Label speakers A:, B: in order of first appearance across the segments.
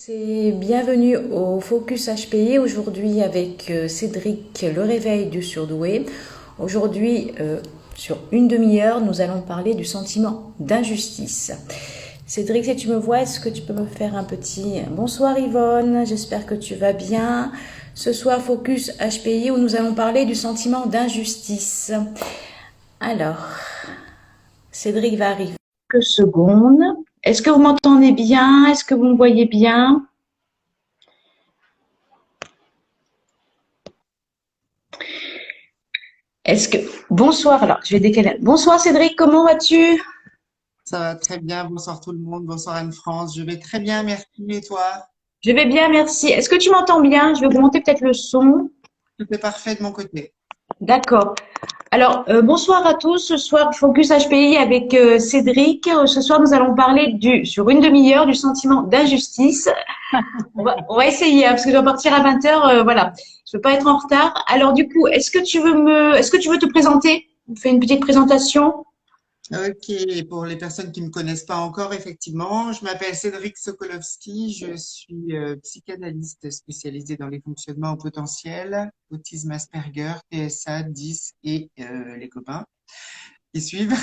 A: C'est bienvenue au Focus HPI aujourd'hui avec Cédric Le Réveil du Surdoué. Aujourd'hui, sur une demi-heure, nous allons parler du sentiment d'injustice. Cédric, si tu me vois, est-ce que tu peux me faire un petit bonsoir Yvonne, j'espère que tu vas bien. Ce soir, Focus HPI où nous allons parler du sentiment d'injustice. Alors, Cédric va arriver. Quelques secondes. Est-ce que vous m'entendez bien? Est-ce que vous me voyez bien? Est-ce que bonsoir, alors je vais décaler. Bonsoir Cédric, comment vas-tu?
B: Ça va très bien. Bonsoir tout le monde. Bonsoir Anne-France. Je vais très bien, merci. Et toi?
A: Je vais bien, merci. Est-ce que tu m'entends bien? Je vais augmenter peut-être le son.
B: Tout est parfait de mon côté.
A: D'accord. Alors, bonsoir à tous. Ce soir, Focus HPI avec Cédric. Ce soir, nous allons parler sur une demi-heure, du sentiment d'injustice. On va essayer, hein, parce que je dois partir à 20 heures. Voilà. Je veux pas être en retard. Alors, du coup, est-ce que tu veux te présenter? Fais une petite présentation.
B: Ok, pour les personnes qui ne me connaissent pas encore, effectivement, je m'appelle Cédric Sokolowski. Je suis psychanalyste spécialisé dans les fonctionnements au potentiel, autisme Asperger, TSA, 10 et les copains qui suivent.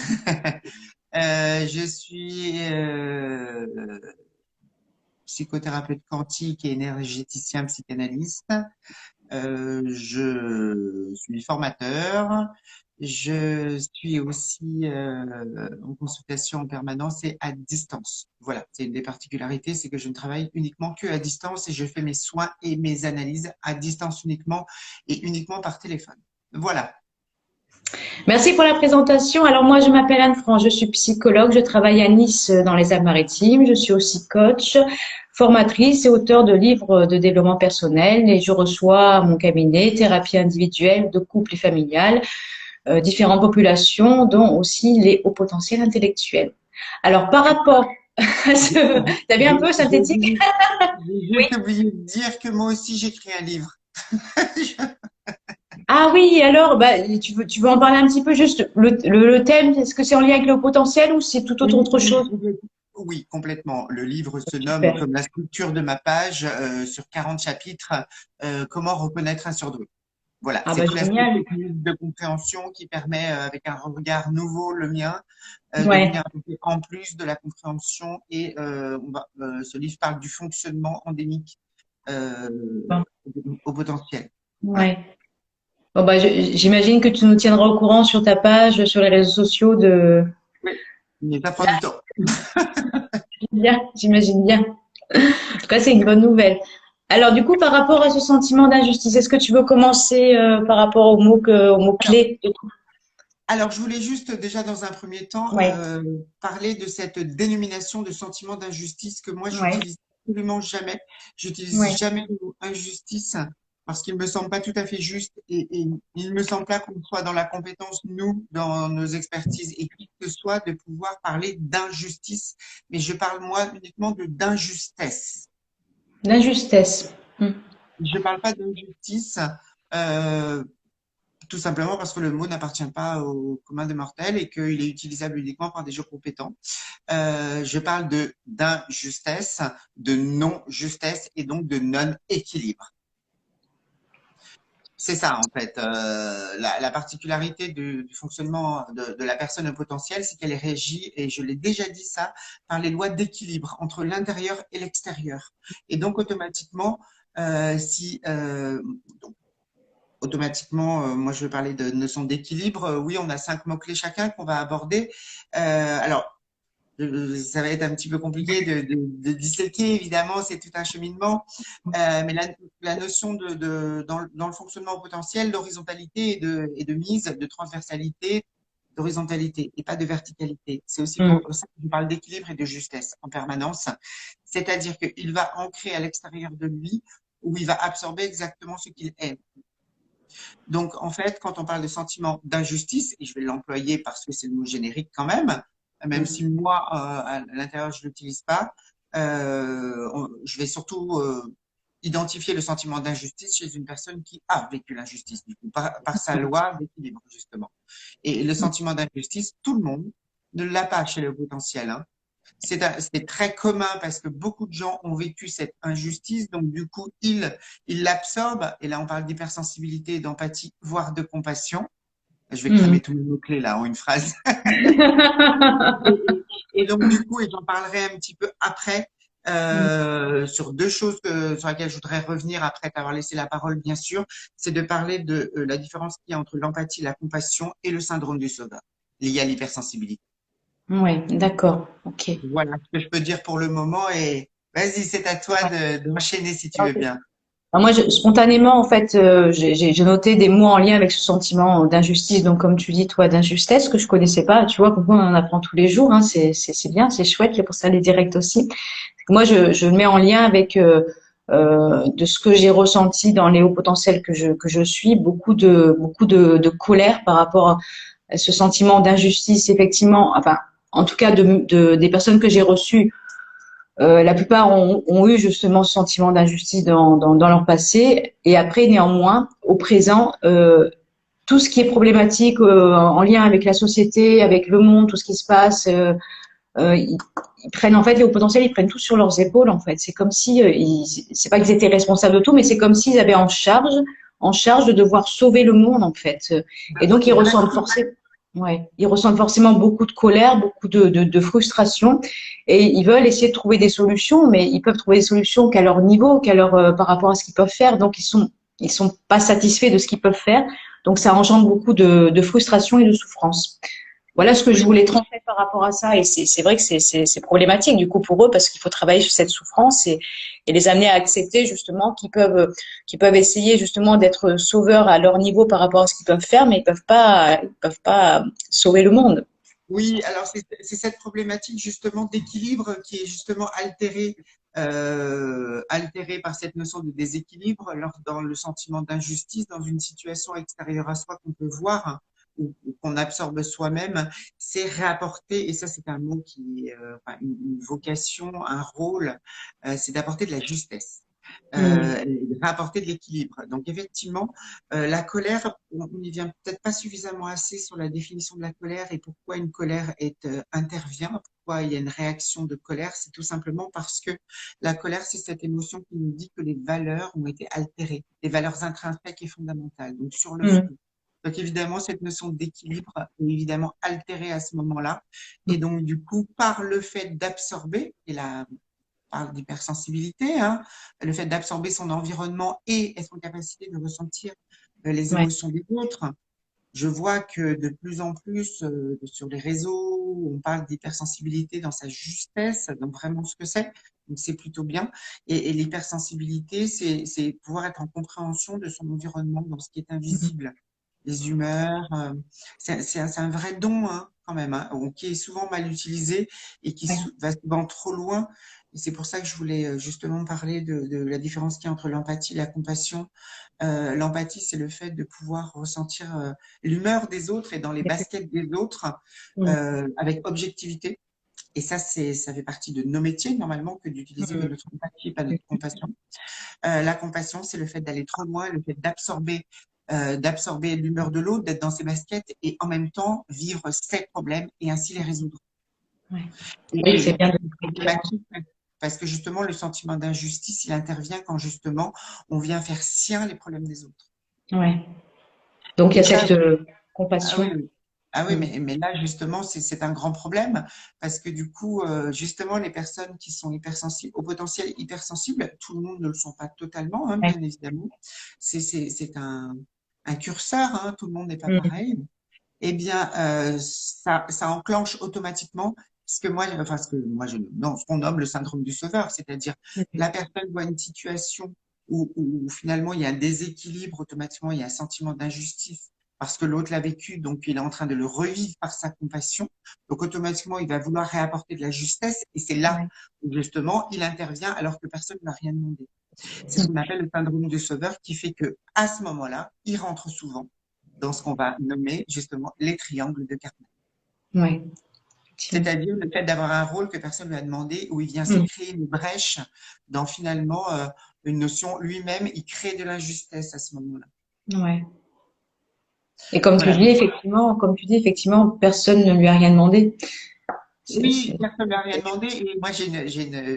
B: Je suis psychothérapeute quantique et énergéticien psychanalyste. Je suis formateur. Je suis aussi en consultation en permanence et à distance. Voilà, c'est une des particularités, c'est que je ne travaille uniquement que à distance et je fais mes soins et mes analyses à distance uniquement et uniquement par téléphone. Voilà.
A: Merci pour la présentation. Alors moi, je m'appelle Anne-France, je suis psychologue, je travaille à Nice dans les Alpes-Maritimes, je suis aussi coach, formatrice et auteure de livres de développement personnel et je reçois à mon cabinet thérapie individuelle de couple et familiale, différentes populations, dont aussi les hauts potentiels intellectuels. Alors par rapport à ce... T'as vu un peu synthétique?
B: J'ai
A: Oui.
B: juste oublié de dire que moi aussi j'écris un livre.
A: Ah oui, alors bah, tu veux en parler un petit peu juste le thème, est-ce que c'est en lien avec le haut potentiel ou c'est tout
B: Oui,
A: autre
B: oui,
A: chose?
B: oui, complètement. Le livre se nomme,
A: Super.
B: comme la structure de ma page, sur 40 chapitres, Comment reconnaître un surdoué. Voilà,
A: Ah
B: c'est
A: bah
B: tout l'aspect
A: génial.
B: technique de compréhension qui permet, avec un regard nouveau, le mien, de
A: Ouais.
B: venir un peu en plus de la compréhension. Et ce livre parle du fonctionnement endémique euh,
A: Bon.
B: au potentiel. Voilà.
A: Ouais. Bon bah j'imagine que tu nous tiendras au courant sur ta page, sur les réseaux sociaux de.
B: Oui, mais ça prend du temps.
A: Bien, j'imagine bien. En tout cas, c'est une bonne nouvelle. Alors du coup, par rapport à ce sentiment d'injustice, est-ce que tu veux commencer par rapport aux mots
B: Alors,
A: clés?
B: je voulais juste déjà dans un premier temps
A: Ouais.
B: parler de cette dénomination de sentiment d'injustice que moi
A: Ouais.
B: j'utilise absolument jamais. J'utilise
A: Ouais.
B: jamais le mot injustice parce qu'il me semble pas tout à fait juste et il me semble pas qu'on soit dans la compétence, nous, dans nos expertises et qui que ce soit, de pouvoir parler d'injustice. Mais je parle moi uniquement de d'injustesse.
A: L'injustesse. Hmm.
B: Je parle pas d'injustice. Euh, Tout simplement parce que le mot n'appartient pas au commun des mortels et qu'il est utilisable uniquement par des gens compétents. Je parle de d'injustesse, de non-justesse et donc de non-équilibre. C'est ça, en fait. La particularité du fonctionnement de la personne au potentiel, c'est qu'elle est régie, et je l'ai déjà dit ça, par les lois d'équilibre entre l'intérieur et l'extérieur. Et donc, automatiquement, si donc, automatiquement, moi je vais parler de notion d'équilibre. Oui, on a 5 mots-clés chacun qu'on va aborder. Alors, ça va être un petit peu compliqué de disséquer, évidemment, c'est tout un cheminement. Mais la notion dans le fonctionnement potentiel, d'horizontalité et de mise, de transversalité, d'horizontalité et pas de verticalité. C'est aussi
A: Hmm.
B: pour ça que je parle d'équilibre et de justesse en permanence. C'est-à-dire qu'il va ancrer à l'extérieur de lui où il va absorber exactement ce qu'il est. Donc, en fait, quand on parle de sentiment d'injustice, et je vais l'employer parce que c'est le mot générique quand même si moi, à l'intérieur, je l'utilise pas, je vais surtout identifier le sentiment d'injustice chez une personne qui a vécu l'injustice, du coup, par sa loi d'équilibre, justement. Et le sentiment d'injustice, tout le monde ne l'a pas chez le potentiel, hein. C'est très commun parce que beaucoup de gens ont vécu cette injustice, donc du coup, ils l'absorbent. Et là, on parle d'hypersensibilité, d'empathie, voire de compassion. Je vais cramer
A: Mhm.
B: tous les mots-clés là en une phrase. Et donc, du coup, et j'en parlerai un petit peu après, sur deux choses sur lesquelles je voudrais revenir après t'avoir laissé la parole, bien sûr, c'est de parler de la différence qu'il y a entre l'empathie, la compassion et le syndrome du sauveur, lié à l'hypersensibilité.
A: Ouais, d'accord. Ok.
B: Voilà ce que je peux dire pour le moment et vas-y, c'est à toi d'enchaîner si tu veux
A: Ouais.
B: bien.
A: Alors moi, spontanément, en fait, j'ai noté des mots en lien avec ce sentiment d'injustice. Donc, comme tu dis, toi, d'injustice, que je connaissais pas. Tu vois, comme quoi on en apprend tous les jours. Hein, c'est bien, c'est chouette. C'est pour ça les directs aussi. Moi, je le mets en lien avec de ce que j'ai ressenti dans les hauts potentiels que je suis, beaucoup de colère par rapport à ce sentiment d'injustice, effectivement. Enfin, en tout cas, des personnes que j'ai reçues. La plupart ont eu justement ce sentiment d'injustice dans leur passé. Et après, néanmoins, au présent, tout ce qui est problématique en lien avec la société, avec le monde, tout ce qui se passe, ils prennent en fait les hauts potentiels, ils prennent tout sur leurs épaules en fait. C'est comme si, c'est pas qu'ils étaient responsables de tout, mais c'est comme s'ils avaient en charge de devoir sauver le monde en fait. Et donc ils ressentent
B: Exactement.
A: forcément, ouais, ils ressentent forcément beaucoup de colère, beaucoup de frustration, et ils veulent essayer de trouver des solutions, mais ils peuvent trouver des solutions qu'à leur niveau, par rapport à ce qu'ils peuvent faire. Donc ils sont pas satisfaits de ce qu'ils peuvent faire. Donc ça engendre beaucoup de frustration et de souffrance. Voilà ce que je
B: Oui,
A: voulais transmettre par rapport à ça. Et c'est vrai que c'est problématique du coup pour eux parce qu'il faut travailler sur cette souffrance et les amener à accepter justement qu'ils peuvent essayer justement d'être sauveurs à leur niveau par rapport à ce qu'ils peuvent faire, mais ils peuvent pas sauver le monde.
B: oui, alors c'est cette problématique justement d'équilibre qui est justement altérée par cette notion de déséquilibre dans le sentiment d'injustice, dans une situation extérieure à soi qu'on peut voir, hein, ou qu'on absorbe soi-même, c'est réapporter, et ça c'est un mot qui est enfin, une vocation, un rôle, c'est d'apporter de la justesse.
A: Mm.
B: Et de réapporter de l'équilibre. Donc effectivement, la colère, on n'y vient peut-être pas suffisamment assez sur la définition de la colère et pourquoi une colère intervient, pourquoi il y a une réaction de colère. C'est tout simplement parce que la colère, c'est cette émotion qui nous dit que les valeurs ont été altérées, les valeurs intrinsèques et fondamentales, donc sur le
A: Mm.
B: feu. Donc évidemment, cette notion d'équilibre est évidemment altérée à ce moment-là. Et donc du coup, par le fait d'absorber, et la parle d'hypersensibilité, hein, le fait d'absorber son environnement et être en capacité de ressentir les
A: Ouais.
B: émotions des autres. Je vois que de plus en plus sur les réseaux, on parle d'hypersensibilité dans sa justesse, donc vraiment ce que c'est. Donc c'est plutôt bien. Et l'hypersensibilité, c'est pouvoir être en compréhension de son environnement, dans ce qui est invisible, les humeurs. C'est un vrai don hein, quand même, hein, qui est souvent mal utilisé et qui
A: Ouais.
B: va souvent trop loin. Et c'est pour ça que je voulais justement parler de la différence qu'il y a entre l'empathie et la compassion. L'empathie, c'est le fait de pouvoir ressentir l'humeur des autres et dans les baskets des autres
A: Mm.
B: avec objectivité. Et ça fait partie de nos métiers normalement que d'utiliser
A: Mm.
B: notre empathie et pas notre compassion. La compassion, c'est le fait d'aller trop loin, le fait d'absorber l'humeur de l'autre, d'être dans ses baskets et en même temps vivre ses problèmes et ainsi les résoudre.
A: Ouais. Oui,
B: Et
A: c'est bien de
B: c'est
A: faire la différence.
B: problématique parce que justement le sentiment d'injustice, il intervient quand justement on vient faire sien les problèmes des autres.
A: Ouais. Donc il y a
B: Et ça,
A: cette
B: ah oui,
A: compassion.
B: oui. Ah oui,
A: Mm.
B: mais là, justement, c'est un grand problème parce que du coup, justement, les personnes qui sont hypersensibles, au potentiel hypersensible, tout le monde ne le sont pas totalement, hein,
A: Ouais.
B: bien évidemment. C'est un curseur, hein, tout le monde n'est pas
A: Mm.
B: pareil. Eh bien, ça enclenche automatiquement ce que moi, non, ce qu'on nomme le syndrome du sauveur, c'est-à-dire la personne voit une situation où finalement il y a un déséquilibre, automatiquement il y a un sentiment d'injustice parce que l'autre l'a vécu, donc il est en train de le revivre par sa compassion. Donc automatiquement, il va vouloir réapporter de la justesse et c'est là
A: Ouais.
B: où justement il intervient alors que personne ne n'a rien demandé. C'est ce qu'on appelle le syndrome du sauveur qui fait que à ce moment-là, il rentre souvent dans ce qu'on va nommer justement les triangles de Karman.
A: Ouais. Effectivement.
B: C'est-à-dire le fait d'avoir un rôle que personne ne lui a demandé, où il vient se
A: Mm.
B: créer une brèche dans finalement une notion lui-même, il crée de l'injustice à ce moment-là.
A: Ouais. Et comme tu
B: Voilà.
A: dis, effectivement, personne ne lui a rien demandé.
B: Oui, personne n'a rien demandé. Et moi, j'ai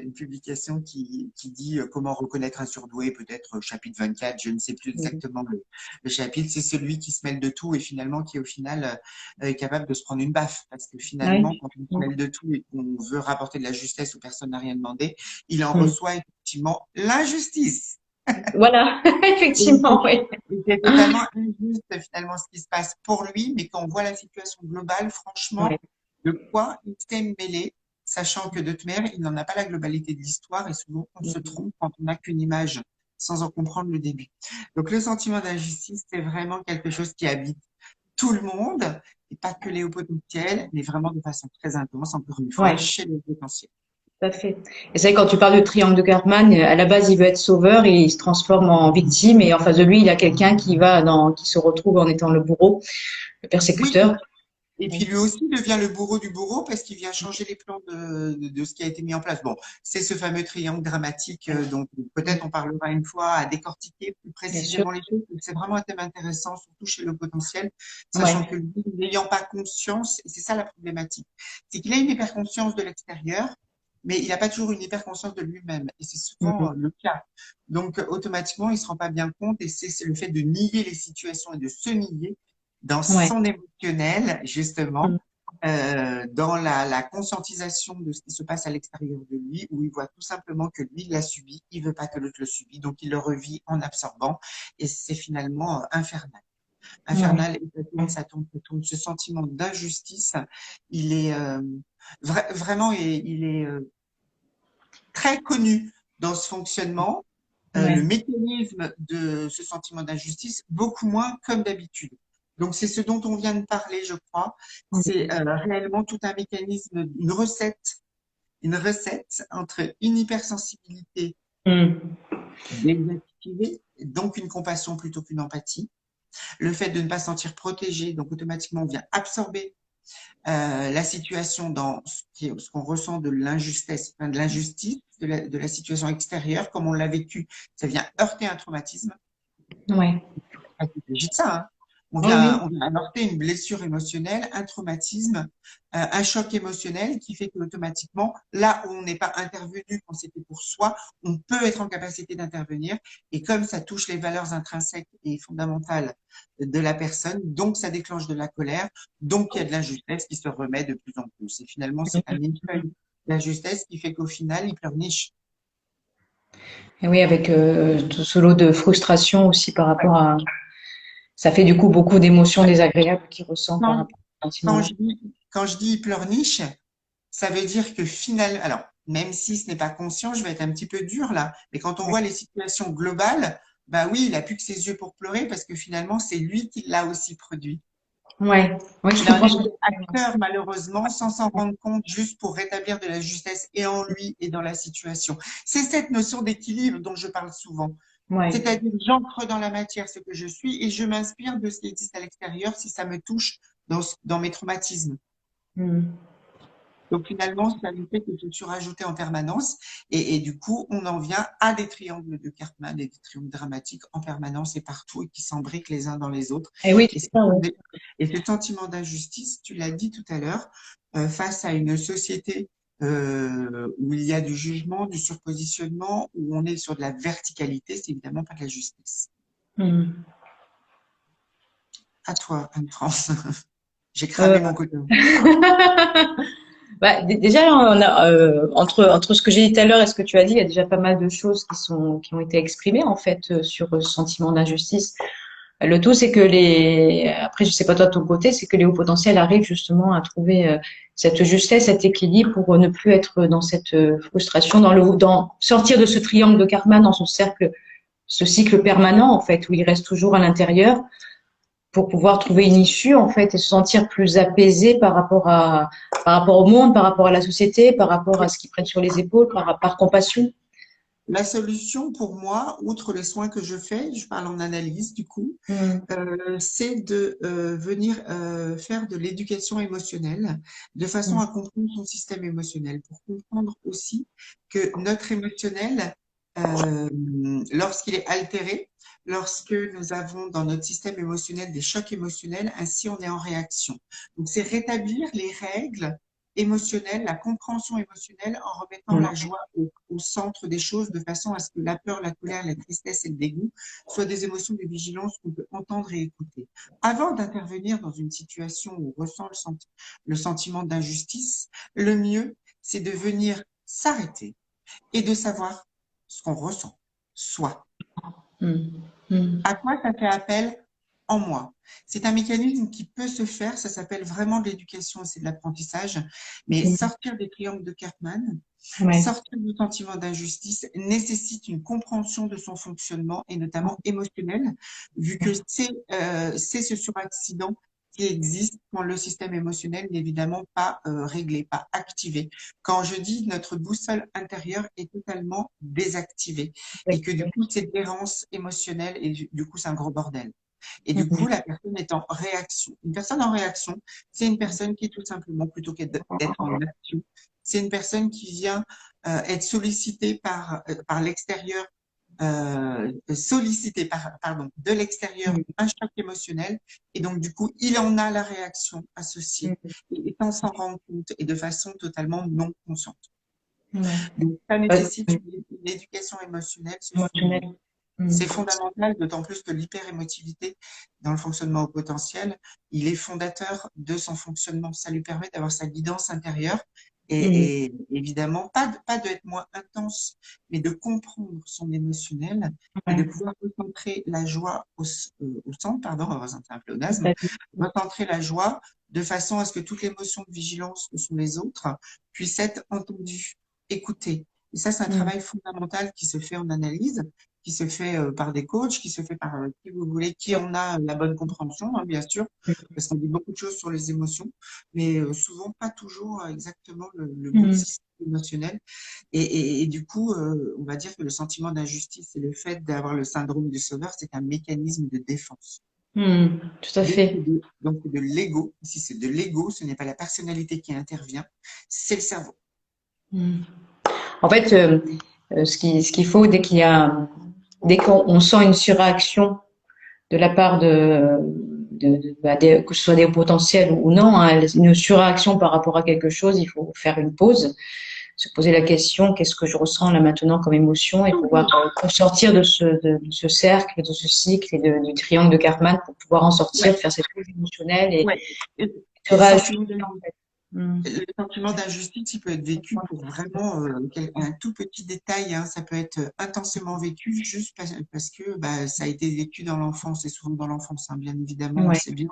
B: une publication qui dit comment reconnaître un surdoué, peut-être chapitre 24, je ne sais plus exactement le chapitre. C'est celui qui se mêle de tout et finalement qui, au final, est capable de se prendre une baffe. Parce que finalement,
A: Oui.
B: quand on se mêle de tout et qu'on veut rapporter de la justesse où personne n'a rien demandé, il en
A: Mm.
B: reçoit effectivement l'injustice.
A: Voilà,
B: Et
A: effectivement, oui.
B: c'est totalement injuste finalement ce qui se passe pour lui, mais quand on voit la situation globale,
A: Ouais.
B: franchement, de quoi il s'est mêlé, sachant que de toute manière, il n'en a pas la globalité de l'histoire et souvent on se
A: Mm.
B: trompe quand on n'a qu'une image sans en comprendre le début. Donc le sentiment d'injustice, c'est vraiment quelque chose qui habite tout le monde et pas que les hauts potentiels, mais vraiment de façon très intense, encore une fois,
A: Ouais.
B: chez les hauts potentiels.
A: Tout à fait. Et c'est vrai, quand tu parles de triangle de Karpman, à la base, il veut être sauveur et il se transforme en victime. Et en face de lui, il y a quelqu'un qui se retrouve en étant le bourreau, le
B: Oui,
A: persécuteur.
B: et puis lui aussi devient le bourreau du bourreau parce qu'il vient changer les plans de ce qui a été mis en place. Bon, c'est ce fameux triangle dramatique dont peut-être on parlera une fois à décortiquer plus
A: Bien sûr.
B: précisément les choses. C'est vraiment un thème intéressant, surtout chez le potentiel, sachant
A: Ouais.
B: que lui, n'ayant pas conscience, et c'est ça la problématique, c'est qu'il a une hyperconscience de l'extérieur, mais il n'a pas toujours une hyperconscience de lui-même. Et c'est
A: Mm.
B: souvent le cas. Donc, automatiquement, il ne se rend pas bien compte et c'est le fait de nier les situations et de se nier dans
A: Ouais.
B: son émotionnel,
A: Mm.
B: justement, dans la conscientisation de ce qui se passe à l'extérieur de lui, où il voit tout simplement que lui l'a subi, il veut pas que l'autre le subit, donc il le revit en absorbant, et c'est finalement infernal.
A: Ouais.
B: Infernal, et ça tourne, ça tourne, ça tourne. Ce sentiment d'injustice, il est vraiment, il est très connu dans ce fonctionnement. Le
A: Ouais.
B: mécanisme de ce sentiment d'injustice, beaucoup moins comme d'habitude. Donc, c'est ce dont on vient de parler, je crois. C'est réellement tout un mécanisme, une recette entre une hypersensibilité
A: Mm.
B: désactivée, donc une compassion plutôt qu'une empathie, le fait de ne pas se sentir protégé, donc automatiquement on vient absorber la situation dans ce qu'on ressent de l'injustice, enfin de l'injustice, de la situation extérieure, comme on l'a vécu, ça vient heurter un traumatisme.
A: Ouais.
B: Il s'agit de ça, hein.
A: Oui, oui.
B: On vient heurter une blessure émotionnelle, un traumatisme, un choc émotionnel qui fait qu'automatiquement, là où on n'est pas intervenu quand c'était pour soi, on peut être en capacité d'intervenir. Et comme ça touche les valeurs intrinsèques et fondamentales de la personne, donc ça déclenche de la colère, donc il y a de l'injustice qui se remet de plus en plus. Et finalement, c'est un millefeuille d'injustice qui fait qu'au final, il pleurniche.
A: Et oui, avec tout ce lot de frustration aussi par
B: Ouais.
A: rapport à. Ça fait du coup beaucoup d'émotions désagréables qu'il ressent par
B: Quand,
A: rapport à ce
B: quand
A: sentiment-là.
B: je dis, quand je dis pleurniche, ça veut dire que finalement, alors, même si ce n'est pas conscient, je vais être un petit peu dur là, mais quand on voit les situations globales, bah oui, il a plus que ses yeux pour pleurer parce que finalement, c'est lui qui l'a aussi produit.
A: Ouais, oui, je
B: Il en
A: comprends ce que
B: est
A: tu veux dire.
B: acteur, malheureusement, sans s'en rendre compte, juste pour rétablir de la justesse et en lui et dans la situation. C'est cette notion d'équilibre dont je parle souvent.
A: Ouais.
B: C'est-à-dire, j'ancre dans la matière ce que je suis et je m'inspire de ce qui existe à l'extérieur si ça me touche dans mes traumatismes.
A: Mm.
B: Donc finalement, ça nous fait que je suis rajoutée en permanence et du coup, on en vient à des triangles de Karpman et des triangles dramatiques en permanence et partout et qui s'embriquent les uns dans les autres.
A: Et oui,
B: Et,
A: c'est ça, ouais.
B: et ce sentiment d'injustice, tu l'as dit tout à l'heure, face à une société où il y a du jugement, du surpositionnement, où on est sur de la verticalité, c'est évidemment pas de la justice.
A: Mm.
B: À toi, Anne-France. J'ai
A: Euh,
B: cramé mon côté.
A: Bah, déjà, on a, entre ce que j'ai dit tout à l'heure et ce que tu as dit, il y a déjà pas mal de choses qui ont été exprimées en fait sur ce sentiment d'injustice. Le tout, c'est que après, je sais pas toi de ton côté, c'est que les hauts potentiels arrivent justement à trouver cette justesse, cet équilibre pour ne plus être dans cette frustration, dans sortir de ce triangle de karma, dans ce cycle permanent en fait, où il reste toujours à l'intérieur pour pouvoir trouver une issue en fait et se sentir plus apaisé par rapport au monde, par rapport à la société, par rapport à ce qu'ils prennent sur les épaules, par compassion.
B: La solution pour moi, outre les soins que je fais, je parle en analyse du coup,
A: Mm.
B: c'est de venir faire de l'éducation émotionnelle de façon
A: Mm.
B: à comprendre son système émotionnel, pour comprendre aussi que notre émotionnel, euh, lorsqu'il est altéré, lorsque nous avons dans notre système émotionnel des chocs émotionnels, ainsi on est en réaction. Donc c'est rétablir les règles émotionnelle, la compréhension émotionnelle en remettant la joie au centre des choses de façon à ce que la peur, la colère, la tristesse et le dégoût soient des émotions de vigilance qu'on peut entendre et écouter. Avant d'intervenir dans une situation où on ressent le sentiment d'injustice, le mieux, c'est de venir s'arrêter et de savoir ce qu'on ressent, soi. À quoi ça fait appel en moi? C'est un mécanisme qui peut se faire, ça s'appelle vraiment de l'éducation, c'est de l'apprentissage, mais sortir des triangles de Karpman, sortir du sentiment d'injustice nécessite une compréhension de son fonctionnement et notamment émotionnel, vu que c'est ce suraccident qui existe quand le système émotionnel n'est évidemment pas réglé, pas activé. Quand je dis notre boussole intérieure est totalement désactivée et que du coup c'est l'errance émotionnelle et du coup c'est un gros bordel. Et du coup, la personne est en réaction. Une personne en réaction, c'est une personne qui est tout simplement, plutôt qu'être en action, c'est une personne qui vient être sollicitée par l'extérieur, pardon, de l'extérieur un choc émotionnel. Et donc, du coup, il en a la réaction associée, et sans s'en rendre compte et de façon totalement non consciente. Donc, ça nécessite une éducation émotionnelle. C'est fondamental, d'autant plus que l'hyperémotivité dans le fonctionnement au potentiel, il est fondateur de son fonctionnement. Ça lui permet d'avoir sa guidance intérieure et évidemment, pas d'être moins intense, mais de comprendre son émotionnel et de pouvoir recentrer la joie au centre, pardon, c'est un pléonasme, recentrer la joie de façon à ce que toute l'émotion de vigilance que sont les autres puisse être entendue, écoutée. Et ça, c'est un travail fondamental qui se fait en analyse, qui se fait par des coachs, qui se fait par qui vous voulez, qui en a la bonne compréhension, hein, bien sûr, parce qu'on dit beaucoup de choses sur les émotions, mais souvent pas toujours exactement le bon système émotionnel. Et du coup, on va dire que le sentiment d'injustice et le fait d'avoir le syndrome du sauveur, c'est un mécanisme de défense.
A: Tout à fait.
B: Donc, c'est de l'ego. Si c'est de l'ego, ce n'est pas la personnalité qui intervient, c'est le cerveau.
A: En fait, ce qu'il faut, dès qu'on sent une surréaction de la part que ce soit des potentiels ou non, hein, une surréaction par rapport à quelque chose, il faut faire une pause, se poser la question, qu'est-ce que je ressens là maintenant comme émotion, et pouvoir sortir de ce cercle, de ce cycle et du triangle de Karpman pour pouvoir en sortir, faire cette pause émotionnelle et se réajuster, en fait.
B: Le sentiment d'injustice, il peut être vécu pour vraiment un tout petit détail, hein. Ça peut être intensément vécu juste parce que ça a été vécu dans l'enfance, et souvent dans l'enfance, hein, bien évidemment, on sait bien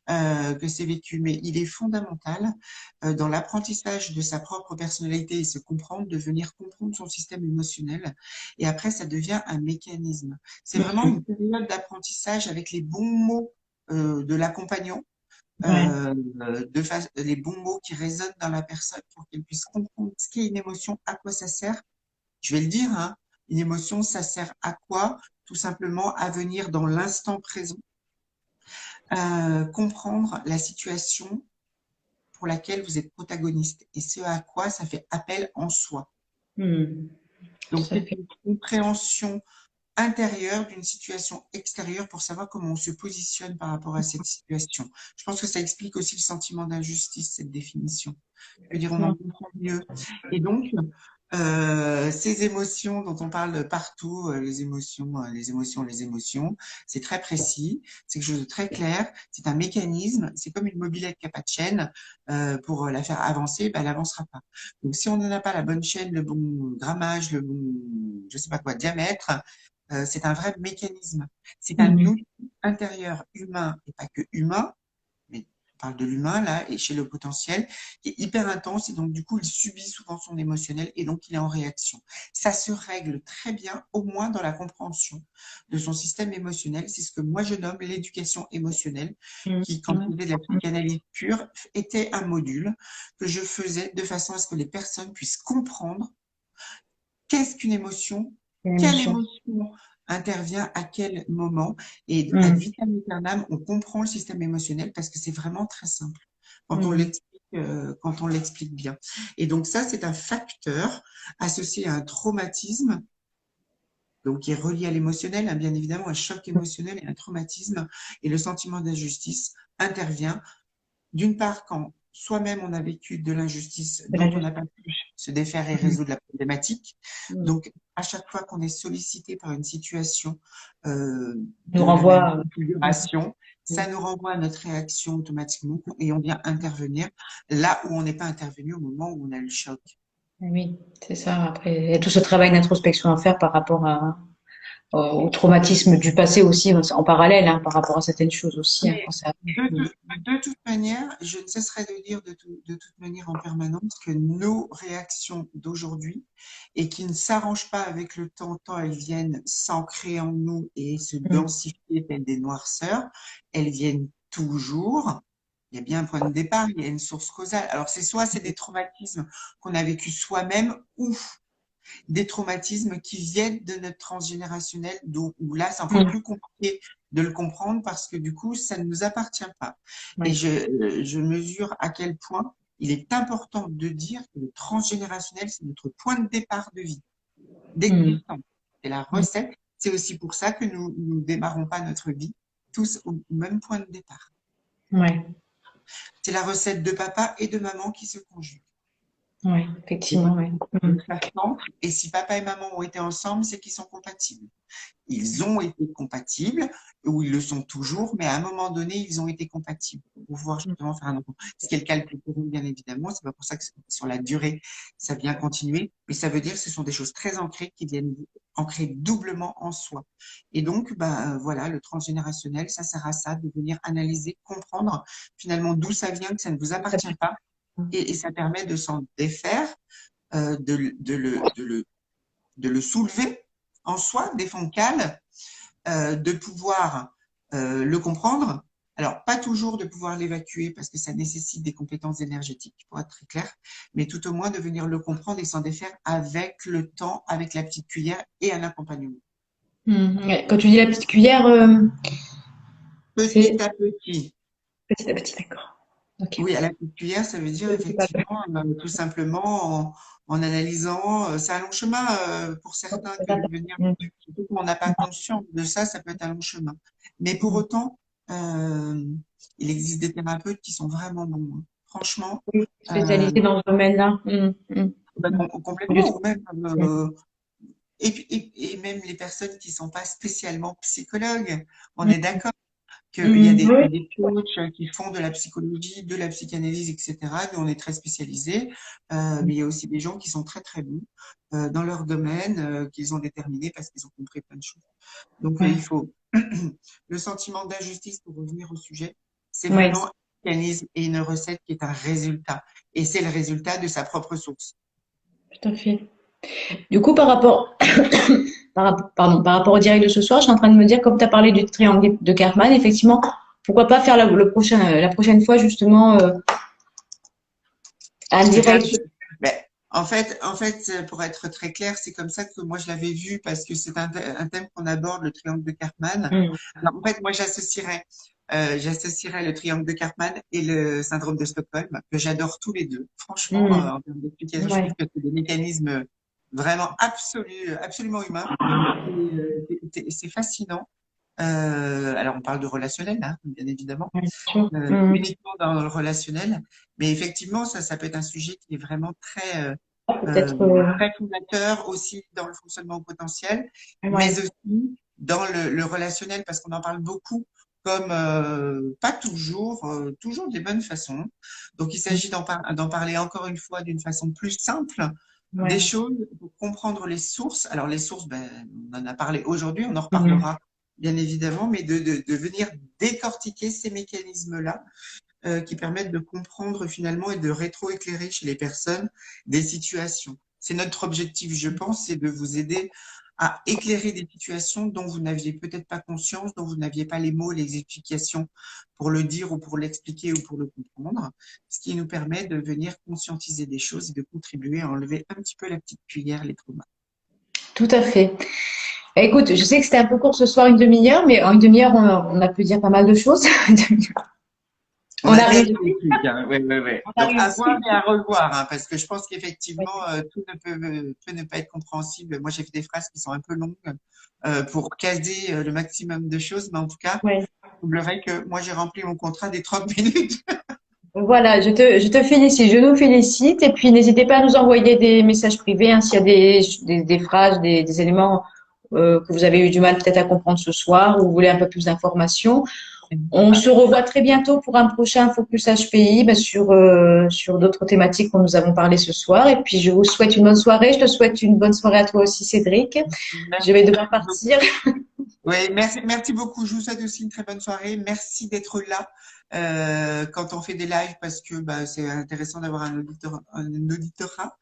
B: que c'est vécu. Mais il est fondamental dans l'apprentissage de sa propre personnalité et se comprendre, de venir comprendre son système émotionnel. Et après, ça devient un mécanisme. C'est vraiment une période d'apprentissage avec les bons mots de l'accompagnant. Les bons mots qui résonnent dans la personne pour qu'elle puisse comprendre ce qu'est une émotion, à quoi ça sert. Je vais le dire, hein, une émotion, ça sert à quoi? Tout simplement à venir dans l'instant présent, comprendre la situation pour laquelle vous êtes protagoniste et ce à quoi ça fait appel en soi. Donc, c'est une compréhension intérieure d'une situation extérieure pour savoir comment on se positionne par rapport à cette situation. Je pense que ça explique aussi le sentiment d'injustice, cette définition. Je veux dire, on en comprend mieux. Et donc, ces émotions dont on parle partout, les émotions, c'est très précis, c'est quelque chose de très clair, c'est un mécanisme, c'est comme une mobilette qui n'a pas de chaîne, pour la faire avancer, elle n'avancera pas. Donc, si on n'en a pas la bonne chaîne, le bon grammage, le bon, je sais pas quoi, diamètre, c'est un vrai mécanisme. C'est un outil intérieur humain et pas que humain, mais on parle de l'humain là, et chez le potentiel, qui est hyper intense et donc du coup il subit souvent son émotionnel et donc il est en réaction. Ça se règle très bien, au moins dans la compréhension de son système émotionnel. C'est ce que moi je nomme l'éducation émotionnelle, qui, quand je faisais de la psychanalyse pure, était un module que je faisais de façon à ce que les personnes puissent comprendre qu'est-ce qu'une émotion, quelle émotion intervient à quel moment. Et ad vitam aeternam, on comprend le système émotionnel parce que c'est vraiment très simple quand on l'explique bien. Et donc ça, c'est un facteur associé à un traumatisme, donc qui est relié à l'émotionnel, hein, bien évidemment, un choc émotionnel et un traumatisme. Et le sentiment d'injustice intervient d'une part quand soi-même on a vécu de l'injustice
A: de
B: dont
A: la
B: on n'a pas pu se défaire et
A: Mhm.
B: résoudre la problématique.
A: Mhm.
B: Donc, à chaque fois qu'on est sollicité par une situation
A: Nous
B: de la même
A: renvoie.
B: configuration,
A: Mhm.
B: ça nous renvoie à notre réaction automatiquement et on vient intervenir là où on n'est pas intervenu au moment où on a eu le choc.
A: Oui, c'est ça. Après, il y a tout ce travail d'introspection à faire par rapport au traumatisme du passé aussi, en parallèle, hein, par rapport à certaines choses aussi, hein, quand
B: Mais
A: ça
B: de,
A: arrive.
B: de toute manière, je ne cesserai de dire de toute manière en permanence que nos réactions d'aujourd'hui et qui ne s'arrangent pas avec le temps, tant elles viennent s'ancrer en nous et se
A: Mhm.
B: densifier telles des noirceurs, elles viennent toujours. Il y a bien un point de départ, il y a une source causale. Alors c'est soit c'est des traumatismes qu'on a vécu soi-même ou des traumatismes qui viennent de notre transgénérationnel, où là, c'est encore
A: Mhm.
B: plus compliqué de le comprendre parce que du coup, ça ne nous appartient pas. Et
A: Oui.
B: je mesure à quel point il est important de dire que le transgénérationnel, c'est notre point de départ de vie,
A: Mhm.
B: d'existence. C'est la recette. C'est aussi pour ça que nous ne démarrons pas notre vie tous au même point de départ.
A: Ouais.
B: C'est la recette de papa et de maman qui se conjuguent.
A: Ouais,
B: Et
A: effectivement,
B: donc,
A: ouais.
B: donc
A: Mhm.
B: ça s'ancre. Et si papa et maman ont été ensemble, c'est qu'ils sont compatibles. Ils ont été compatibles, ou ils le sont toujours, mais à un moment donné, ils ont été compatibles pour pouvoir justement faire un enfant. Ce qui est le cas le plus courant, bien évidemment. C'est pas pour ça que sur la durée, ça vient continuer, mais ça veut dire que ce sont des choses très ancrées qui viennent ancrer doublement en soi. Et donc, voilà, le transgénérationnel, ça sert à ça, de venir analyser, comprendre finalement d'où ça vient, que ça ne vous appartient pas, et ça permet de s'en défaire, de le soulever en soi, des foncales, de pouvoir le comprendre. Alors, pas toujours de pouvoir l'évacuer parce que ça nécessite des compétences énergétiques, pour être très clair, mais tout au moins de venir le comprendre et s'en défaire avec le temps, avec la petite cuillère et un accompagnement.
A: Mhm. Ouais. Quand tu dis la petite cuillère,
B: Petit
A: c'est
B: à petit.
A: petit à petit, d'accord. Ok.
B: Oui, à la petite cuillère, ça veut dire
A: C'est pas peur.
B: effectivement, tout simplement en analysant. C'est un long chemin pour certains
A: C'est
B: que
A: pas
B: de
A: peur.
B: venir,
A: Mhm.
B: surtout quand on n'a pas conscience de ça, ça peut être un long chemin. Mais pour autant, euh, il existe des thérapeutes qui sont vraiment bons, hein. Franchement,
A: Oui,
B: euh,
A: spécialisée dans ce domaine-là. Mhm. Mhm. Mhm.
B: complètement,
A: Juste.
B: ou même
A: Mhm.
B: et même les personnes qui sont pas spécialement psychologues, on est
A: Mhm.
B: d'accord qu'il y a
A: Mhm. Oui.
B: des coachs qui font de la psychologie, de la psychanalyse, etc. Nous, on est très spécialisés, mais il y a aussi des gens qui sont très très bons dans leur domaine, qu'ils ont déterminé parce qu'ils ont compris plein de choses. Donc,
A: Ouais.
B: il faut le sentiment d'injustice pour revenir au sujet, c'est
A: Ouais,
B: vraiment un mécanisme et une recette qui est un résultat, et c'est le résultat de sa propre source.
A: tout à fait. Du coup, par rapport, pardon, par rapport au direct de ce soir, je suis en train de me dire, comme tu as parlé du triangle de Karpman, effectivement, pourquoi pas faire la prochaine fois, justement, un
B: Le
A: direct.
B: théâtre, ben, en fait, pour être très clair, c'est comme ça que moi je l'avais vu parce que c'est un thème qu'on aborde, le triangle de Karpman.
A: Mhm.
B: Alors, en fait, moi j'associerais le triangle de Karpman et le syndrome de Stockholm, que j'adore tous les deux. Franchement,
A: Mhm.
B: en termes d'explication, je
A: Ouais.
B: trouve que c'est des mécanismes vraiment absolument humains. Et, c'est fascinant. Alors, on parle de relationnel, hein, bien évidemment,
A: Ouais, bien sûr. Mhm.
B: uniquement dans le relationnel. Mais effectivement, ça peut être un sujet qui est vraiment
A: Peut-être,
B: très fondateur aussi dans le fonctionnement au potentiel, mais
A: ouais.
B: aussi dans le relationnel, parce qu'on en parle beaucoup, comme pas toujours, toujours des bonnes façons. Donc, il s'agit d'en parler encore une fois d'une façon plus simple des
A: Ouais.
B: choses pour comprendre les sources. Alors, les sources, ben, on en a parlé aujourd'hui, on en
A: Mhm.
B: reparlera bien évidemment, mais de venir décortiquer ces mécanismes-là qui permettent de comprendre finalement et de rétroéclairer chez les personnes des situations. C'est notre objectif, je pense, c'est de vous aider à éclairer des situations dont vous n'aviez peut-être pas conscience, dont vous n'aviez pas les mots, les explications pour le dire ou pour l'expliquer ou pour le comprendre, ce qui nous permet de venir conscientiser des choses et de contribuer à enlever un petit peu la petite cuillère, les traumas.
A: Tout à fait. Écoute, je sais que c'était un peu court ce soir, une demi-heure, mais en une demi-heure, on a pu dire pas mal de choses.
B: On
A: On
B: a
A: a
B: testé
A: réussi.
B: des trucs, hein. Ouais, ouais, ouais.
A: On a
B: Donc, à voir
A: réussi.
B: et à revoir, hein, parce que je pense qu'effectivement,
A: Ouais.
B: tout peut ne pas être compréhensible. Moi, j'ai fait des phrases qui sont un peu longues pour caser le maximum de choses, mais en tout cas,
A: Ouais.
B: il semblerait que moi, j'ai rempli mon contrat des 30 minutes.
A: Voilà, je te félicite, je nous félicite. Et puis, n'hésitez pas à nous envoyer des messages privés, hein, s'il y a des phrases, des éléments que vous avez eu du mal peut-être à comprendre ce soir ou vous voulez un peu plus d'informations.
B: N'hésitez
A: On
B: pas.
A: se revoit très bientôt pour un prochain Focus HPI sur d'autres thématiques dont nous avons parlé ce soir. Et puis, je vous souhaite une bonne soirée. Je te souhaite une bonne soirée à toi aussi, Cédric. Je vais devoir
B: Merci beaucoup.
A: partir.
B: Oui, merci beaucoup. Je vous souhaite aussi une très bonne soirée. Merci d'être là quand on fait des lives parce que bah, c'est intéressant d'avoir un auditorat.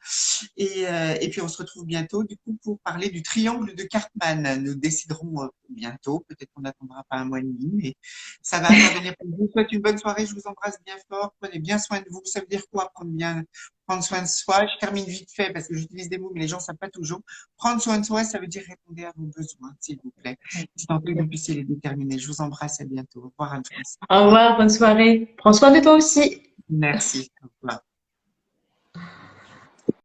B: Et puis on se retrouve bientôt du coup pour parler du triangle de Karpman. Nous déciderons bientôt. Peut-être qu'on n'attendra pas un mois et demi, mais ça va intervenir. Je vous souhaite une bonne soirée. Je vous embrasse bien fort. Prenez bien soin de vous. Ça veut dire quoi prendre soin de soi? Je termine vite fait parce que j'utilise des mots mais les gens ne savent pas toujours. Prendre soin de soi, ça veut dire répondre à vos besoins, s'il vous plaît. Tant que vous puissiez les déterminer. Je vous embrasse, à bientôt. Au revoir, Anne-France.
A: Au revoir, bonne soirée. Prends soin de toi aussi.
B: Merci. Au revoir.